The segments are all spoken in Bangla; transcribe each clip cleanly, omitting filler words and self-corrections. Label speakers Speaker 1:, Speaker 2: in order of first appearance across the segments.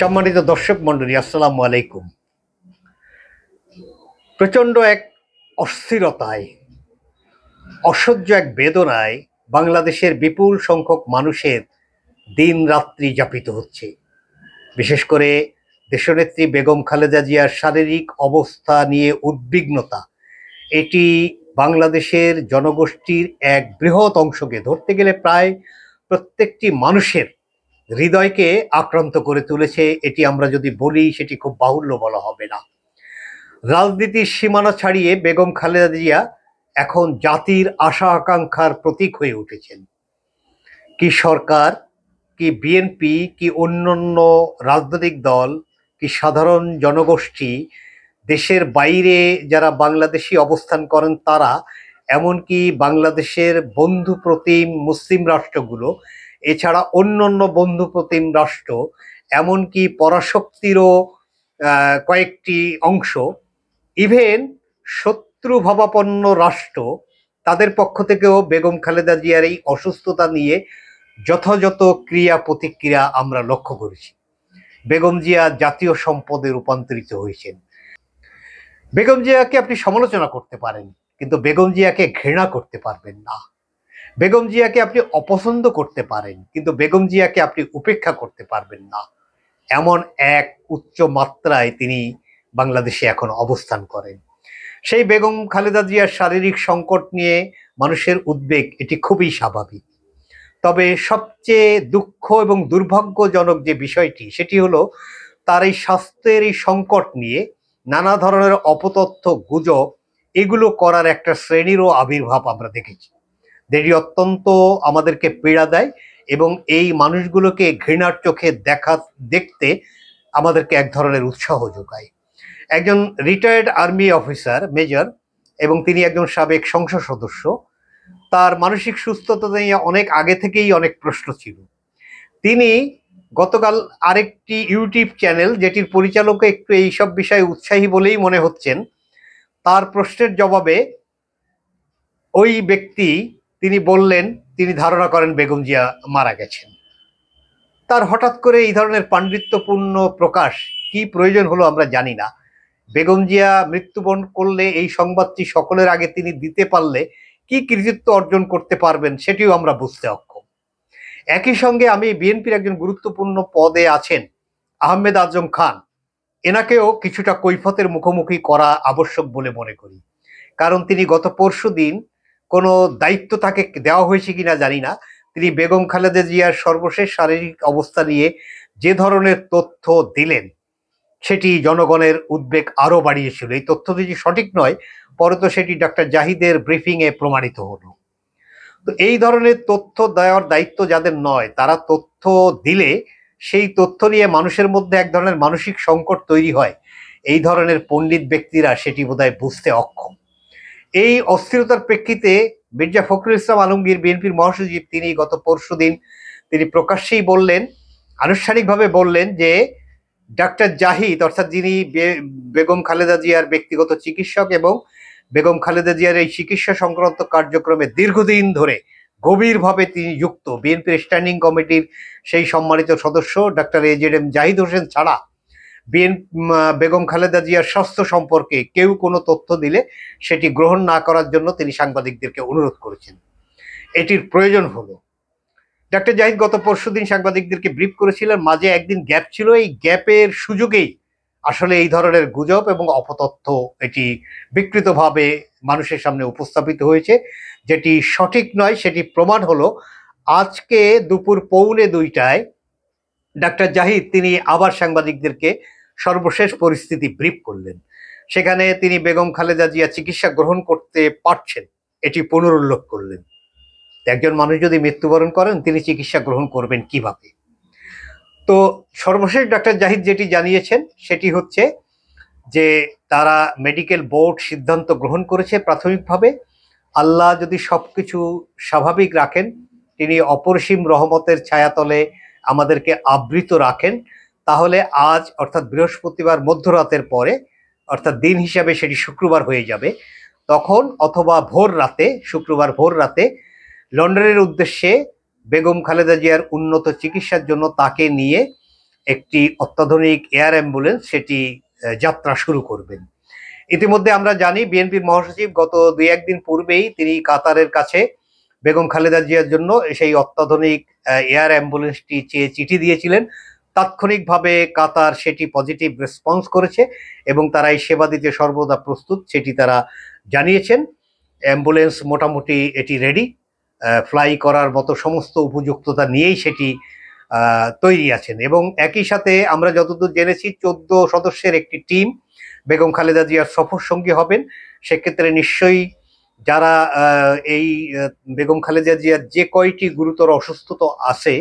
Speaker 1: সম্মানিত দর্শক মণ্ডলী, আসসালামু আলাইকুম। প্রচণ্ড এক অস্থিরতায়, অসহ্য এক বেদনায় বাংলাদেশের বিপুল সংখ্যক মানুষের দিন রাত্রি যাপিত হচ্ছে। বিশেষ করে দেশনেত্রী বেগম খালেদা জিয়ার শারীরিক অবস্থা নিয়ে উদ্বিগ্নতা, এটি বাংলাদেশের জনগোষ্ঠীর এক বৃহৎ অংশকে, ধরতে গেলে প্রায় প্রত্যেকটি মানুষের হৃদয়কে আক্রান্ত করে তুলেছে। এটি আমরা যদি বলি সেটি খুব বাহুল্য বলা হবে না। রাজনীতির সীমানা ছাড়িয়ে বেগম খালেদা জিয়া এখন জাতির আশা আকাঙ্ক্ষার প্রতীক হয়ে উঠেছেন। কি সরকার, কি বিএনপি, কি অন্যান্য রাজনৈতিক দল, কি সাধারণ জনগোষ্ঠী, দেশের বাইরে যারা বাংলাদেশি অবস্থান করেন তারা, এমনকি বাংলাদেশের বন্ধু প্রতিম মুসলিম রাষ্ট্রগুলো, এছাড়া অন্যান্য বন্ধু প্রতিম রাষ্ট্র, এমনকি পরাশক্তিরও কয়েকটি অংশ, ইভেন শত্রুভাবাপন্ন রাষ্ট্র, তাদের পক্ষ থেকেও বেগম খালেদা জিয়ার এই অসুস্থতা নিয়ে যথাযথ ক্রিয়া প্রতিক্রিয়া আমরা লক্ষ্য করেছি। বেগম জিয়া জাতীয় সম্পদে রূপান্তরিত হয়েছেন। বেগম জিয়াকে আপনি সমালোচনা করতে পারেন, কিন্তু বেগম জিয়াকে ঘৃণা করতে পারবেন না। বেগম জিয়াকে আপনি অপছন্দ করতে পারেন, কিন্তু বেগম জিয়াকে আপনি উপেক্ষা করতে পারবেন না। এমন এক উচ্চ মাত্রায় তিনি বাংলাদেশে এখন অবস্থান করেন। সেই বেগম খালেদা জিয়ার শারীরিক সংকট নিয়ে মানুষের উদ্বেগ, এটি খুবই স্বাভাবিক। তবে সবচেয়ে দুঃখ এবং দুর্ভাগ্যজনক যে বিষয়টি, সেটি হলো তার এই স্বাস্থ্যের এই সংকট নিয়ে নানা ধরনের অপতথ্য, গুজব, এগুলো করার একটা শ্রেণীরও আবির্ভাব আমরা দেখেছি। যেটি অত্যন্ত আমাদেরকে পীড়া দেয় এবং এই মানুষগুলোকে ঘৃণার চোখে দেখতে আমাদেরকে এক ধরনের উৎসাহ যোগায়। একজন রিটায়ার্ড আর্মি অফিসার, মেজর, এবং তিনি একজন সাবেক সংসদ সদস্য। তার মানসিক সুস্থতা নিয়ে অনেক আগে থেকেই অনেক প্রশ্ন ছিল। তিনি গতকাল আরেকটি ইউটিউব চ্যানেল, যেটির পরিচালকও একটু এইসব বিষয়ে উৎসাহী বলেই মনে হচ্ছেন, তার প্রশ্নের জবাবে ওই ব্যক্তি তিনি বললেন তিনি ধারণা করেন বেগম জিয়া মারা গেছেন। তার হঠাৎ করে এই ধরনের পাণ্ডিত্যপূর্ণ প্রকাশ কি প্রয়োজন হলো আমরা জানি না। বেগম জিয়া মৃত্যুবরণ করলে এই সংবাদটি সকলের আগে তিনি দিতে পারলে কি কৃতিত্ব অর্জন করতে পারবেন সেটিও আমরা বুঝতে অক্ষম। একই সঙ্গে আমি বিএনপির একজন গুরুত্বপূর্ণ পদে আছেন আহমেদ আজম খান, এনাকেও কিছুটা কৈফতের মুখোমুখি করা আবশ্যক বলে মনে করি। কারণ তিনি গত পরশুদিন, কোনো দায়িত্ব তাকে দেওয়া হয়েছে কিনা জানি না, তিনি বেগম খালেদা জিয়ার সর্বশেষ শারীরিক অবস্থা নিয়ে যে ধরনের তথ্য দিলেন, সেটি জনগণের উদ্বেগ আরো বাড়িয়েছিল। এই তথ্যটি যে সঠিক নয়, পরে তো সেটি ডক্টর জাহিদের ব্রিফিংয়ে প্রমাণিত হলো। তো এই ধরনের তথ্য দেওয়ার দায়িত্ব যাদের নয়, তারা তথ্য দিলে সেই তথ্য নিয়ে মানুষের মধ্যে এক ধরনের মানসিক সংকট তৈরি হয়। এই ধরনের পণ্ডিত ব্যক্তিরা সেটি বোধহয় বুঝতে অক্ষম। এই অস্থিরতার প্রেক্ষিতে মির্জা ফখরুল ইসলাম আলমগীর, বিএনপির মহাসচিব, তিনি গত পরশুদিন তিনি প্রকাশ্যেই বললেন, আনুষ্ঠানিকভাবে বললেন যে ডাক্তার জাহিদ, অর্থাৎ যিনি বেগম খালেদা জিয়ার ব্যক্তিগত চিকিৎসক এবং বেগম খালেদা জিয়ার এই চিকিৎসা সংক্রান্ত কার্যক্রমে দীর্ঘদিন ধরে গভীরভাবে তিনি যুক্ত, বিএনপির স্ট্যান্ডিং কমিটির সেই সম্মানিত সদস্য ডাক্তার AJM জাহিদ হোসেন ছাড়া বেগম খালেদা জিয়ার স্বাস্থ্য সম্পর্কে কেউ কোনো তথ্য দিলে সেটি গ্রহণ না করার জন্য তিনি সাংবাদিকদেরকে অনুরোধ করেছেন। এটির প্রয়োজন হলো। ডাক্তার জাহিদ গত পরশুদিন সাংবাদিকদেরকে ব্রিফ করেছিলেন, মাঝে একদিন গ্যাপ ছিল। এই গ্যাপের সুযোগেই আসলে এই ধরনের গুজব এবং অপতথ্য এটি বিকৃতভাবে মানুষের সামনে উপস্থাপিত হয়েছে, যেটি সঠিক নয়। সেটি প্রমাণ হলো আজকে দুপুর 1:45টায় ডাক্তার জাহিদ তিনি আবার সাংবাদিকদেরকে সর্বশেষ পরিস্থিতি ব্রিফ করলেন। সেখানে তিনি বেগম খালেদা জিয়া চিকিৎসা গ্রহণ করতে পারছেন এটি পুনরুল্লেখ করলেন। একজন মানুষ যদি মৃত্যুবরণ করেন, তিনি চিকিৎসা গ্রহণ করবেন কিভাবে? তো সর্বশেষ ডাক্তার জাহিদ যেটি জানিয়েছেন সেটি হচ্ছে যে তারা মেডিকেল বোর্ড সিদ্ধান্ত গ্রহণ করেছে প্রাথমিকভাবে, আল্লাহ যদি সবকিছু স্বাভাবিক রাখেন, তিনি অপরিসীম রহমতের ছায়াতলে আমাদেরকে আবৃত রাখেন, তাহলে আজ অর্থাৎ বৃহস্পতিবার মধ্যরাতের পরে, অর্থাৎ দিন হিসাবে সেটি শুক্রবার হয়ে যাবে, তখন অথবা ভোর রাতে, শুক্রবার ভোর রাতে লন্ডনের উদ্দেশ্যে বেগম খালেদা জিয়ার উন্নত চিকিৎসার জন্য তাকে নিয়ে একটি অত্যাধুনিক এয়ার অ্যাম্বুলেন্স সেটি যাত্রা শুরু করবেন। ইতিমধ্যে আমরা জানি বিএনপির মহাসচিব গত 2-1 দিন পূর্বেই তিনি কাতারের কাছে বেগম খালেদা জিয়ার জন্য সেই অত্যাধুনিক এয়ার অ্যাম্বুলেন্সটি চেয়ে চিঠি দিয়েছিলেন। তাৎক্ষণিকভাবে কাতার সেটি পজিটিভ রেসপন্স করেছে এবং তারা এই সেবা দিতে সর্বদা প্রস্তুত সেটি তারা জানিয়েছেন। অ্যাম্বুলেন্স মোটামুটি এটি রেডি, ফ্লাই করার মতো সমস্ত উপযুক্ততা নিয়েই সেটি তৈরি আছেন। এবং একই সাথে আমরা যতদূর জেনেছি 14 সদস্যের একটি টিম বেগম খালেদা জিয়ার সফর সঙ্গী হবেন। সেক্ষেত্রে নিশ্চয়ই যারা এই বেগম খালেদা জিয়ার যে কয়টি গুরুতর অসুস্থতা আছে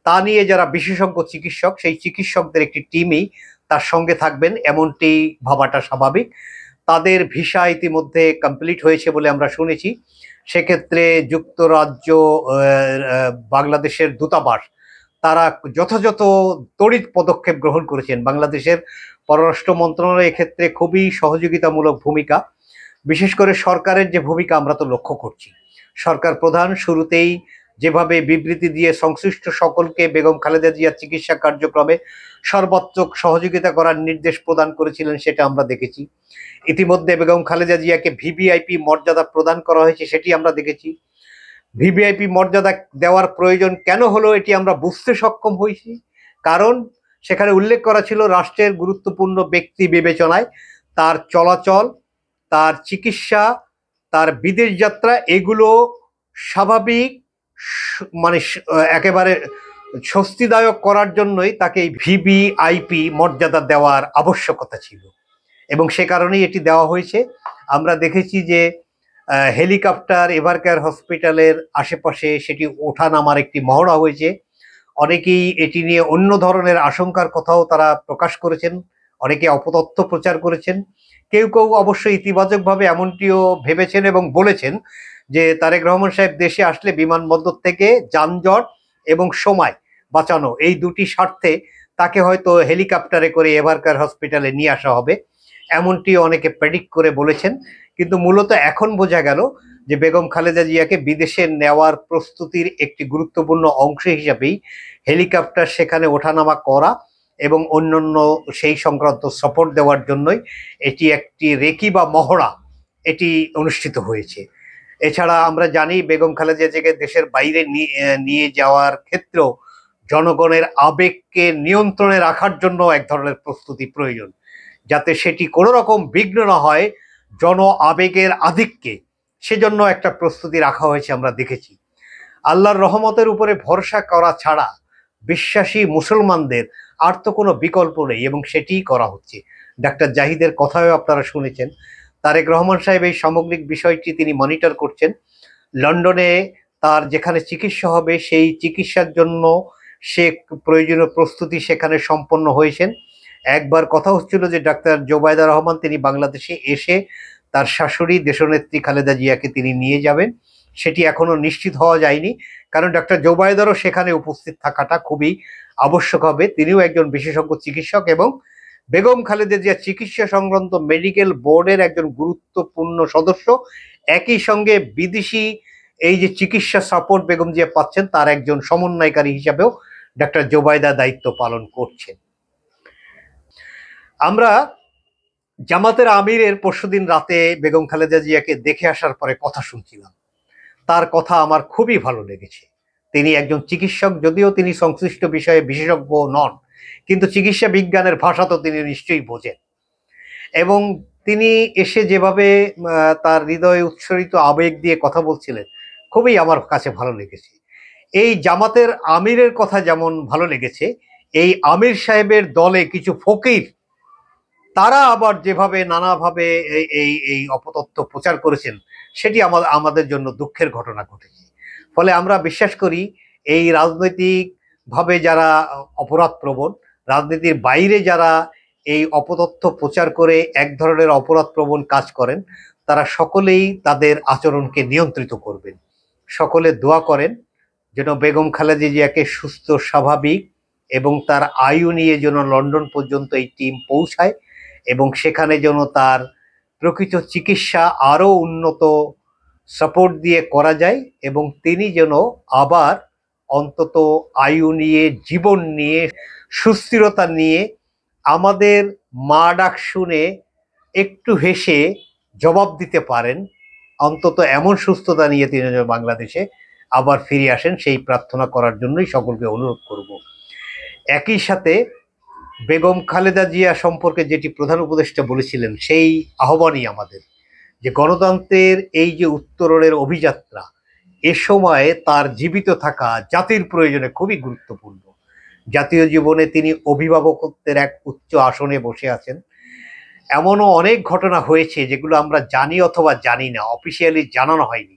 Speaker 1: তা নিয়ে যারা বিশেষজ্ঞ চিকিৎসক, সেই চিকিৎসকদের একটি টিমই তার সঙ্গে থাকবেন, এমনটি ভাবাটা স্বাভাবিক। তাদের ভিসা ইতিমধ্যে কমপ্লিট হয়েছে বলে আমরা শুনেছি। সেক্ষেত্রে যুক্তরাজ্য, বাংলাদেশের দূতাবাস তারা যথাযথ তড়িৎ পদক্ষেপ গ্রহণ করেছেন। বাংলাদেশের পররাষ্ট্র মন্ত্রণালয় এক্ষেত্রে খুবই সহযোগিতামূলক ভূমিকা, বিশেষ করে সরকারের যে ভূমিকা আমরা তো লক্ষ্য করছি। সরকার প্রধান শুরুতেই যেভাবে বিবৃতি দিয়ে সংশ্লিষ্ট সকলকে বেগম খালেদা জিয়ার চিকিৎসা কার্যক্রমে সর্বাত্মক সহযোগিতা করার নির্দেশ প্রদান করেছিলেন সেটা আমরা দেখেছি। ইতিমধ্যে বেগম খালেদা জিয়াকে ভিভিআইপি মর্যাদা প্রদান করা হয়েছে সেটি আমরা দেখেছি। ভিভিআইপি মর্যাদা দেওয়ার প্রয়োজন কেন হলো এটি আমরা বুঝতে সক্ষম হয়েছি, কারণ সেখানে উল্লেখ করা ছিল রাষ্ট্রের গুরুত্বপূর্ণ ব্যক্তি বিবেচনায় তার চলাচল, তার চিকিৎসা, তার বিদেশ যাত্রা এগুলো স্বাভাবিক মানে একেবারে স্বস্তিদায়ক করার জন্যই তাকে ভিভিআইপি মর্যাদা দেওয়ার আবশ্যকতা ছিল এবং সে কারণেই এটি দেওয়া হয়েছে। আমরা দেখেছি যে হেলিকপ্টার এভারকেয়ার হসপিটালের আশেপাশে সেটি ওঠা নামার একটি মহড়া হয়েছে। অনেকেই এটি নিয়ে অন্য ধরনের আশঙ্কার কথাও তারা প্রকাশ করেছেন, অনেকে অপতথ্য প্রচার করেছেন। কেউ কেউ অবশ্যই ইতিবাচকভাবে এমনটিও ভেবেছেন এবং বলেছেন যে তারেক রহমান সাহেব দেশে আসলে বিমানবন্দর থেকে যানজট এবং সময় বাঁচানো এই দুটি স্বার্থে তাকে হয়তো হেলিকপ্টারে করে এভারকেয়ার হসপিটালে নিয়ে আসা হবে, এমনটি অনেকে প্রেডিক্ট করে বলেছেন। কিন্তু মূলত এখন বোঝা গেল যে বেগম খালেদা জিয়াকে বিদেশে নেওয়ার প্রস্তুতির একটি গুরুত্বপূর্ণ অংশ হিসাবেই হেলিকপ্টার সেখানে ওঠানামা করা এবং অন্যান্য সেই সংক্রান্ত সাপোর্ট দেওয়ার জন্যই এটি একটি রেকি বা মহড়া এটি অনুষ্ঠিত হয়েছে। এছাড়া আমরা জানি বেগম খালেদা জিয়াকে দেশের বাইরে নিয়ে যাওয়ার ক্ষেত্রেও জনগণের আবেগকে নিয়ন্ত্রণে রাখার জন্য এক ধরনের প্রস্তুতি প্রয়োজন, যাতে সেটি কোনো রকম বিঘ্ন না হয় জন আবেগের আধিক্যে, সেজন্য একটা প্রস্তুতি রাখা হয়েছে আমরা দেখেছি। আল্লাহর রহমতের উপরে ভরসা করা ছাড়া বিশ্বাসী মুসলমানদের আর তো কোনো বিকল্প নেই এবং সেটিই করা হচ্ছে। ডাক্তার জাহিদের কথাও আপনারা শুনেছেন। তারেক রহমান সাহেব এই সামগ্রিক বিষয়টি তিনি মনিটর করছেন। লন্ডনে তার যেখানে চিকিৎসা হবে সেই চিকিৎসার জন্য সে প্রয়োজনীয় প্রস্তুতি সেখানে সম্পন্ন হয়েছেন। একবার কথা হচ্ছিল যে ডাক্তার জোবায়দা রহমান তিনি বাংলাদেশে এসে তার শাশুড়ি দেশনেত্রী খালেদা জিয়াকে তিনি নিয়ে যাবেন, সেটি এখনো নিশ্চিত হওয়া যায়নি, কারণ ডাক্তার জোবায়দারও সেখানে উপস্থিত থাকাটা খুবই আবশ্যক হবে। তিনিও একজন বিশেষজ্ঞ চিকিৎসক এবং বেগম খালেদা জিয়া চিকিৎসা সংক্রান্ত মেডিকেল বোর্ডের একজন গুরুত্বপূর্ণ সদস্য, একই সঙ্গে বিদেশি এই যে চিকিৎসা সাপোর্ট বেগম জিয়া পাচ্ছেন তার একজন সমন্বয়কারী হিসাবেও ডাক্তার জোবায়দা দায়িত্ব পালন করছেন। আমরা জামাতের আমিরের পরশুদিন রাতে বেগম খালেদা জিয়াকে দেখে আসার পরে কথা শুনছিলাম, তার কথা আমার খুবই ভালো লেগেছে। তিনি একজন চিকিৎসক, যদিও তিনি সংশ্লিষ্ট বিষয়ে বিশেষজ্ঞ নন, কিন্তু চিকিৎসা বিজ্ঞানের ভাষা তো তিনি নিশ্চয়ই বোঝেন এবং তিনি এসে যেভাবে তার হৃদয়ে উৎসরিত আবেগ দিয়ে কথা বলছিলেন খুবই আমার কাছে ভালো লেগেছে। এই জামাতের আমিরের কথা যেমন ভালো লেগেছে, এই আমির সাহেবের দলে কিছু ফকির তারা আবার যেভাবে নানাভাবে এই এই অপতথ্য প্রচার করেছেন সেটি আমাদের জন্য দুঃখের ঘটনা ঘটেছে। ফলে আমরা বিশ্বাস করি এই রাজনৈতিকভাবে যারা অপরাধপ্রবণ, রাজনীতির বাইরে যারা এই অপতথ্য প্রচার করে এক ধরনের অপরাধপ্রবণ কাজ করেন, তারা সকলেই তাদের আচরণকে নিয়ন্ত্রিত করবেন। সকলে দোয়া করেন যেন বেগম খালেদা জিয়াকে সুস্থ, স্বাভাবিক এবং তার আয়ু নিয়ে যেন লন্ডন পর্যন্ত এই টিম পৌঁছায় এবং সেখানে যেন তার প্রকৃত চিকিৎসা আরও উন্নত সাপোর্ট দিয়ে করা যায় এবং তিনি যেন আবার অন্তত আয়ু নিয়ে, জীবন নিয়ে, সুস্থিরতা নিয়ে আমাদের মা ডাক শুনে একটু হেসে জবাব দিতে পারেন, অন্তত এমন সুস্থতা নিয়ে তিনি যেন বাংলাদেশে আবার ফিরে আসেন, সেই প্রার্থনা করার জন্যই সকলকে অনুরোধ করব। একই সাথে বেগম খালেদা জিয়া সম্পর্কে যেটি প্রধান উপদেষ্টা বলেছিলেন, সেই আহ্বানই আমাদের, যে গণতন্ত্রের এই যে উত্তরণের অভিযাত্রা, এ সময়ে তার জীবিত থাকা জাতির প্রয়োজনে খুবই গুরুত্বপূর্ণ। জাতীয় জীবনে তিনি অভিভাবকত্বের এক উচ্চ আসনে বসে আছেন। এমনও অনেক ঘটনা হয়েছে যেগুলো আমরা জানি অথবা জানি না, অফিসিয়ালি জানানো হয়নি।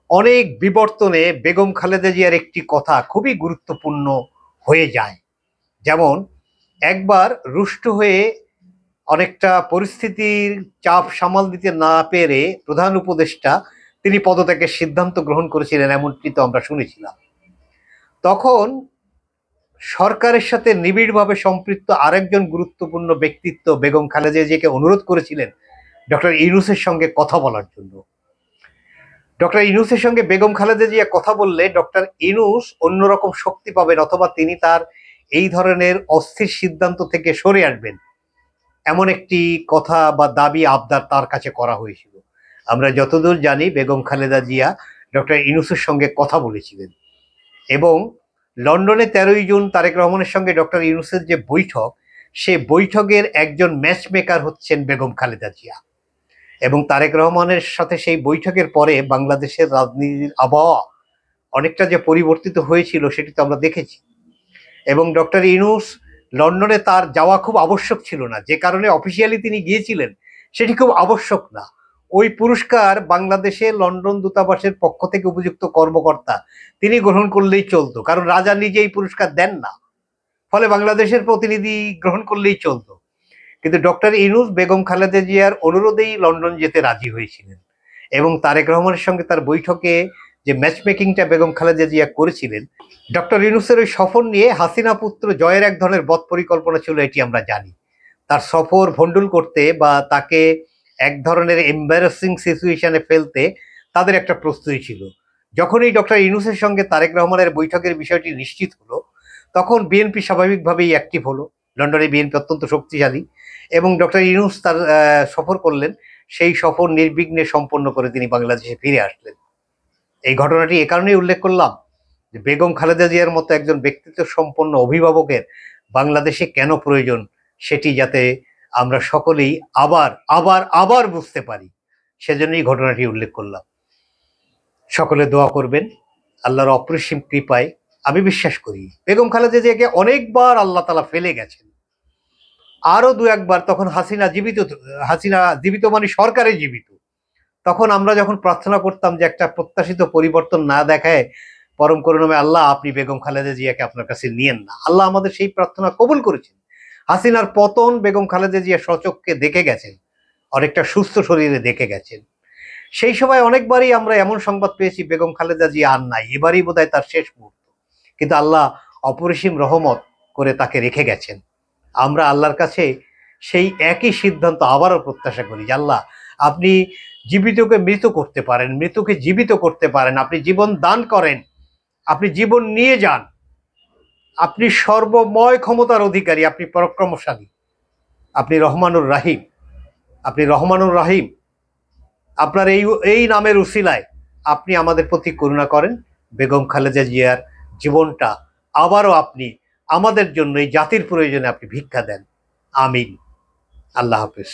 Speaker 1: অনেক বিবর্তনে বেগম খালেদা জিয়ার একটি কথা খুবই গুরুত্বপূর্ণ হয়ে যায়। যেমন একবার রুষ্ট হয়ে অনেকটা পরিস্থিতির চাপ সামাল দিতে না পেরে প্রধান উপদেষ্টা তিনি পদত্যাগের সিদ্ধান্ত গ্রহণ করেছিলেন, এমনটি তো আমরা শুনেছিলাম। তখন সরকারের সাথে নিবিড়ভাবে সম্পৃক্ত আরেকজন গুরুত্বপূর্ণ ব্যক্তিত্ব বেগম খালেদা জিয়াকে অনুরোধ করেছিলেন ডক্টর ইউনূসের সঙ্গে কথা বলার জন্য। ডক্টর ইউনূসের সঙ্গে বেগম খালেদা জিয়া কথা বললে ডক্টর ইউনূস অন্যরকম শক্তি পাবেন, অথবা তিনি তার এই ধরনের অস্থির সিদ্ধান্ত থেকে সরে আসবেন, এমন একটি কথা বা দাবি আবদার তার কাছে করা হয়েছিল। আমরা যতদূর জানি বেগম খালেদা জিয়া ডক্টর ইউনূসের সঙ্গে কথা বলেছিলেন, এবং লন্ডনে 13ই জুন তারেক রহমানের সঙ্গে ডক্টর ইউনূসের যে বৈঠক, সে বৈঠকের একজন ম্যাচ মেকার হচ্ছেন বেগম খালেদা জিয়া। এবং তারেক রহমানের সাথে সেই বৈঠকের পরে বাংলাদেশের রাজনীতির আবহাওয়া অনেকটা যে পরিবর্তিত হয়েছিল সেটি তো আমরা দেখেছি। এবং ডক্টর ইউনূস লন্ডনে তার যাওয়া খুব আবশ্যক ছিল না, যে কারণে অফিসিয়ালি তিনি গিয়েছিলেন সেটি খুব আবশ্যক না। ওই পুরস্কার বাংলাদেশে লন্ডন দূতাবাসের পক্ষ থেকে উপযুক্ত কর্মকর্তা তিনি গ্রহণ করলেই চলতো, কারণ রাজা নিজেই পুরস্কার দেন না, ফলে বাংলাদেশের প্রতিনিধি গ্রহণ করলেই চলতো। কিন্তু ডক্টর ইউনূস বেগম খালেদা জিয়ার অনুরোধেই লন্ডন যেতে রাজি হয়েছিলেন, এবং তারেক রহমানের সঙ্গে তার বৈঠকে যে ম্যাচ মেকিংটা বেগম খালেদা জিয়া করেছিলেন, ডক্টর ইউনূসের ওই সফর নিয়ে হাসিনা পুত্র জয়ের এক ধরনের বদ পরিকল্পনা ছিল, এটি আমরা জানি। তার সফর ভণ্ডুল করতে বা তাকে এক ধরনের এম্বারাসিং সিচুয়েশনে ফেলতে তাদের একটা প্রস্তুতি ছিল। যখনই ডক্টর ইউনূসের সঙ্গে তারেক রহমানের বৈঠকের বিষয়টি নিশ্চিত হলো, তখন বিএনপি স্বাভাবিকভাবেই অ্যাক্টিভ হলো। লন্ডনে বিএনপি অত্যন্ত শক্তিশালী, এবং ডক্টর ইউনূস তার সফর করলেন। সেই সফর নির্বিঘ্নে সম্পন্ন করে তিনি বাংলাদেশে ফিরে আসলেন। এই ঘটনাটি এ কারণেই উল্লেখ করলাম যে বেগম খালেদা জিয়ার মতো একজন ব্যক্তিত্ব সম্পন্ন অভিভাবকের বাংলাদেশে কেন প্রয়োজন, সেটি যাতে আমরা সকলেই আবার আবার আবার বুঝতে পারি, সেজন্যই ঘটনাটি উল্লেখ করলাম। সকলে দোয়া করবেন। আল্লাহর অপরিসীম কৃপায় আমি বিশ্বাস করি বেগম খালেদা জিয়াকে অনেকবার আল্লাহ তাআলা ফেলে গেছেন, আরো দু একবার তখন হাসিনা জীবিত মানে সরকারে জীবিত, তখন আমরা যখন প্রার্থনা করতাম যে একটা প্রত্যাশিত পরিবর্তন না দেখায় পরম করুণাময় আল্লাহ আপনি বেগম খালেদা জিয়াকে আপনার কাছে নিয়েন না, আল্লাহ আমাদের সেই প্রার্থনা কবুল করেছেন। হাসিনার পতন বেগম খালেদা জিয়া স্বচক্ষে দেখে গেছেন, অনেকটা সুস্থ শরীরে দেখে গেছেন। সেই সময় অনেকবারই আমরা এমন সংবাদ পেয়েছি বেগম খালেদা জিয়া আর নাই, এবারই বোধহয় তার শেষ মুহূর্ত, কিন্তু আল্লাহ অপরিসীম রহমত করে তাকে রেখে গেছেন। আমরা আল্লাহর কাছে সেই একই সিদ্ধান্ত আবারও প্রত্যাশা করি যে আল্লাহ আপনি জীবিতকে মৃত করতে পারেন, মৃতকে জীবিত করতে পারেন, আপনি জীবন দান করেন, আপনি জীবন নিয়ে যান, আপনি সর্বময় ক্ষমতার অধিকারী, আপনি পরাক্রমশালী, আপনি রহমানুর রাহিম, আপনি রহমানুর রাহিম। আপনার এই নামের উসিলায় আপনি আমাদের প্রতি করুণা করেন, বেগম খালেদা জিয়ার জীবনটা আবারও আপনি আমাদের জন্য এই জাতির প্রয়োজনে আপনি ভিক্ষা দেন। আমিন। আল্লাহ হাফেজ।